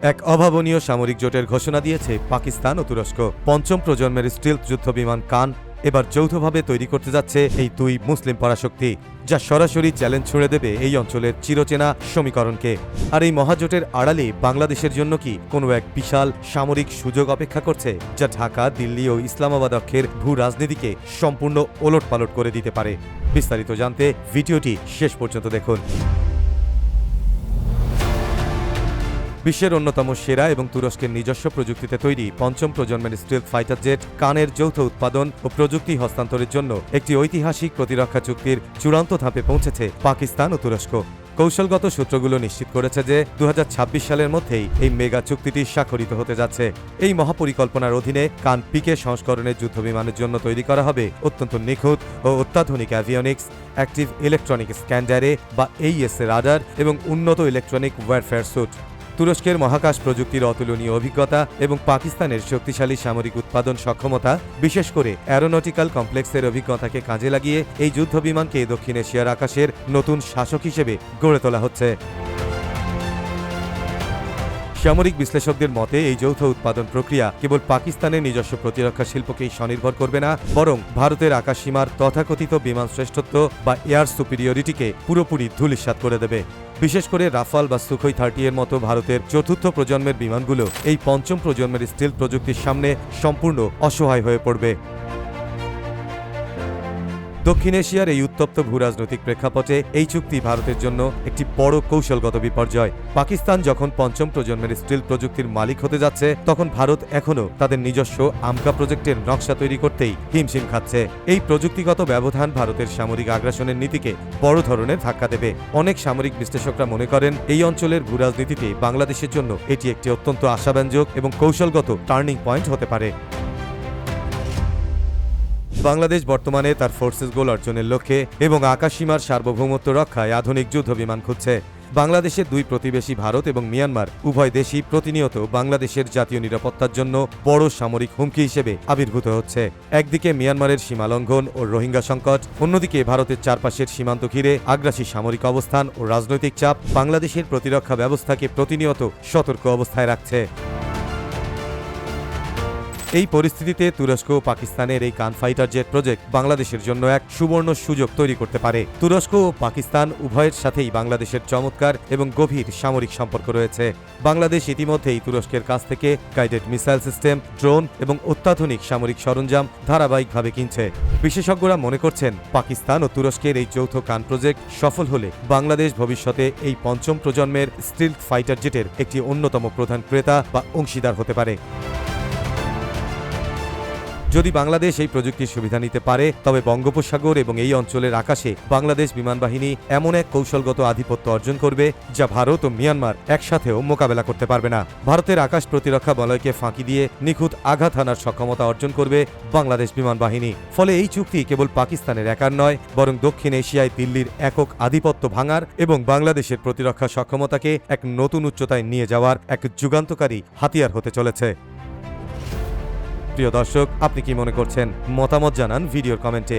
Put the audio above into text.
এক অভাবনীয় সামরিক জোটের ঘোষণা দিয়েছে পাকিস্তান ও তুরস্ক। পঞ্চম প্রজন্মের স্টিলথ যুদ্ধবিমান কান এবার যৌথভাবে তৈরি করতে যাচ্ছে এই দুই মুসলিম পরাশক্তি, যা সরাসরি চ্যালেঞ্জ ছুড়ে দেবে এই অঞ্চলের চিরচেনা সমীকরণকে। আর এই মহাজোটের আড়ালে বাংলাদেশের জন্য কি কোনো এক বিশাল সামরিক সুযোগ অপেক্ষা করছে, যা ঢাকা, দিল্লি ও ইসলামাবাদ অক্ষের ভূ রাজনীতিকে সম্পূর্ণ ওলটপালট করে দিতে পারে? বিস্তারিত জানতে ভিডিওটি শেষ পর্যন্ত দেখুন। বিশ্বের অন্যতম সেরা এবং তুরস্কের নিজস্ব প্রযুক্তিতে তৈরি পঞ্চম প্রজন্মের স্টিলথ ফাইটার জেট কানের যৌথ উৎপাদন ও প্রযুক্তি হস্তান্তরের জন্য একটি ঐতিহাসিক প্রতিরক্ষা চুক্তির চূড়ান্ত ধাপে পৌঁছেছে পাকিস্তান ও তুরস্ক। কৌশলগত সূত্রগুলো নিশ্চিত করেছে যে 2026 সালের মধ্যেই এই মেগা চুক্তিটি স্বাক্ষরিত হতে যাচ্ছে। এই মহাপরিকল্পনার অধীনে কান পিকে সংস্করণের যুদ্ধবিমানের জন্য তৈরি করা হবে অত্যন্ত নিখুঁত ও অত্যাধুনিক অ্যাভিয়নিক্স, অ্যাক্টিভ ইলেকট্রনিক স্ক্যান্ডারে বা এইএস রাডার এবং উন্নত ইলেকট্রনিক ওয়ারফেয়ার স্যুট। তুরস্কের মহাকাশ প্রযুক্তির অতুলনীয় অভিজ্ঞতা এবং পাকিস্তানের শক্তিশালী সামরিক উৎপাদন সক্ষমতা, বিশেষ করে অ্যারোনটিক্যাল কমপ্লেক্সের অভিজ্ঞতাকে কাজে লাগিয়ে এই যুদ্ধবিমানকে দক্ষিণ এশিয়ার আকাশের নতুন শাসক হিসেবে গড়ে তোলা হচ্ছে। সামরিক বিশ্লেষকদের মতে এই যৌথ উৎপাদন প্রক্রিয়া কেবল পাকিস্তানের নিজস্ব প্রতিরক্ষা শিল্পকেই স্বনির্ভর করবে না, বরং ভারতের আকাশসীমার তথাকথিত বিমান শ্রেষ্ঠত্ব বা এয়ার সুপিরিয়রিটিকে পুরোপুরি ধূলিসাৎ করে দেবে। বিশেষ করে রাফাল বা সুখোই 30 এর মতো ভারতের চতুর্থ প্রজন্মের বিমানগুলো এই পঞ্চম প্রজন্মের স্টিলথ প্রযুক্তির সামনে সম্পূর্ণ অসহায় হয়ে পড়বে। দক্ষিণ এশিয়ার এই উত্তপ্ত ভূরাজনৈতিক প্রেক্ষাপটে এই চুক্তি ভারতের জন্য একটি বড় কৌশলগত বিপর্যয়। পাকিস্তান যখন পঞ্চম প্রজন্মের স্টিল প্রযুক্তির মালিক হতে যাচ্ছে, তখন ভারত এখনও তাদের নিজস্ব আমকা প্রজেক্টের নকশা তৈরি করতেই হিমশিম খাচ্ছে। এই প্রযুক্তিগত ব্যবধান ভারতের সামরিক আগ্রাসনের নীতিকে বড় ধরনের ধাক্কা দেবে। অনেক সামরিক বিশ্লেষকরা মনে করেন এই অঞ্চলের ভূরাজনীতিতে বাংলাদেশের জন্য এটি একটি অত্যন্ত আশাব্যঞ্জক এবং কৌশলগত টার্নিং পয়েন্ট হতে পারে। বাংলাদেশ বর্তমানে তার ফোর্সেস গোল অর্জনের লক্ষ্যে এবং আকাশসীমার সার্বভৌমত্ব রক্ষায় আধুনিক যুদ্ধবিমান খুঁজছে। বাংলাদেশের দুই প্রতিবেশী ভারত এবং মিয়ানমার উভয় দেশই প্রতিনিয়ত বাংলাদেশের জাতীয় নিরাপত্তার জন্য বড় সামরিক হুমকি হিসেবে আবির্ভূত হচ্ছে। একদিকে মিয়ানমারের সীমালঙ্ঘন ও রোহিঙ্গা সংকট, অন্যদিকে ভারতের চারপাশের সীমান্ত ঘিরে আগ্রাসী সামরিক অবস্থান ও রাজনৈতিক চাপ বাংলাদেশের প্রতিরক্ষা ব্যবস্থাকে প্রতিনিয়ত সতর্ক অবস্থায় রাখছে। এই পরিস্থিতিতে তুরস্ক ও পাকিস্তানের এই কান ফাইটার জেট প্রজেক্ট বাংলাদেশের জন্য এক সুবর্ণ সুযোগ তৈরি করতে পারে। তুরস্ক ও পাকিস্তান উভয়ের সাথেই বাংলাদেশের চমৎকার এবং গভীর সামরিক সম্পর্ক রয়েছে। বাংলাদেশ ইতিমধ্যেই তুরস্কের কাছ থেকে গাইডেড মিসাইল সিস্টেম, ড্রোন এবং অত্যাধুনিক সামরিক সরঞ্জাম ধারাবাহিকভাবে কিনছে। বিশেষজ্ঞরা মনে করছেন পাকিস্তান ও তুরস্কের এই যৌথ কান প্রজেক্ট সফল হলে বাংলাদেশ ভবিষ্যতে এই পঞ্চম প্রজন্মের স্টিলথ ফাইটার জেটের একটি অন্যতম প্রধান ক্রেতা বা অংশীদার হতে পারে। যদি বাংলাদেশ এই প্রযুক্তির সুবিধা নিতে পারে, তবে বঙ্গোপসাগর এবং এই অঞ্চলের আকাশে বাংলাদেশ বিমানবাহিনী এমন এক কৌশলগত আধিপত্য অর্জন করবে যা ভারত ও মিয়ানমার একসাথেও মোকাবেলা করতে পারবে না। ভারতের আকাশ প্রতিরক্ষা বলয়কে ফাঁকি দিয়ে নিখুঁত আঘাত হানার সক্ষমতা অর্জন করবে বাংলাদেশ বিমানবাহিনী। ফলে এই চুক্তি কেবল পাকিস্তানের একার নয়, বরং দক্ষিণ এশিয়ায় দিল্লির একক আধিপত্য ভাঙার এবং বাংলাদেশের প্রতিরক্ষা সক্ষমতাকে এক নতুন উচ্চতায় নিয়ে যাওয়ার এক যুগান্তকারী হাতিয়ার হতে চলেছে। প্রিয় দর্শক, আপনি কি মনে করছেন? মতামত জানান ভিডিওর কমেন্টে।